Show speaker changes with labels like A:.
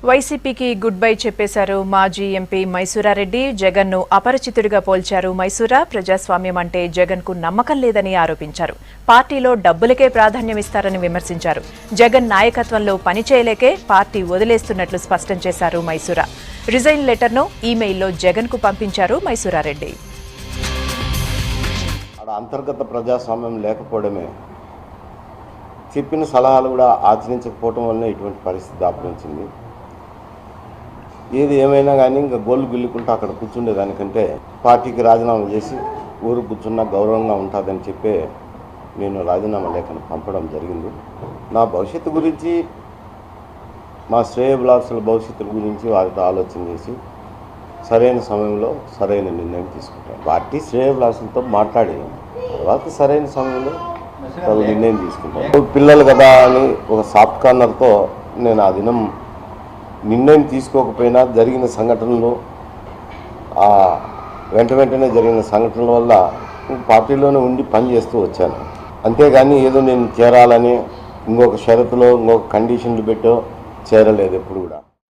A: వైసీపీకి good bye చెప్పేశారు మాజీ ఎంపీ మైసూరారెడ్డి. జగన్ను అపరిచితుడిగా పోల్చారు. మైసూరా ప్రజాస్వామ్యం అంటే జగన్కు నమ్మకం లేదని ఆరోపించారు. పార్టీలో డబ్బులకే ప్రాధాన్యమిస్తారని విమర్శించారు. జగన్ నాయకత్వంలో పనిచేయలేకే పార్టీ వదిలేస్తున్నట్లు స్పష్టం చేశారు మైసూరా. రిజైన్ లెటర్ను ఈమెయిల్లో జగన్కు పంపించారు మైసూరారెడ్డి.
B: అంతర్గత ప్రజాస్వామ్యం లేకపోవడమే, చెప్పిన సలహాలు కూడా ఆచరించకపోవడం వల్ల ఇటువంటి పరిస్థితి దాపురించింది. ఏది ఏమైనా కానీ ఇంకా గోళ్ళు గిల్లుకుంటూ అక్కడ కూర్చుండేదానికంటే పార్టీకి రాజీనామా చేసి ఊరు కూర్చున్నా గౌరవంగా ఉంటుందని చెప్పే నేను రాజీనామా లేఖను పంపడం జరిగింది. నా భవిష్యత్తు గురించి, మా శ్రేయోభిలాషుల భవిష్యత్తు గురించి వారితో ఆలోచన చేసి సరైన సమయంలో సరైన నిర్ణయం తీసుకుంటాను. పార్టీ శ్రేయోభిలాషులతో మాట్లాడి తర్వాత సరైన సమయంలో నిర్ణయం తీసుకుంటాను. పిల్లలు కదా అని ఒక సాఫ్ట్ కార్నర్తో నేను ఆ దినం నిర్ణయం తీసుకోకపోయినా జరిగిన సంఘటనలు, వెంటనే జరిగిన సంఘటనల వల్ల పార్టీలోనే ఉండి పనిచేస్తూ వచ్చాను. అంతేగాని ఏదో నేను చేరాలని ఇంకొక షరతులో ఇంకొక కండిషన్లు పెట్టో చేరలేదు ఎప్పుడు కూడా.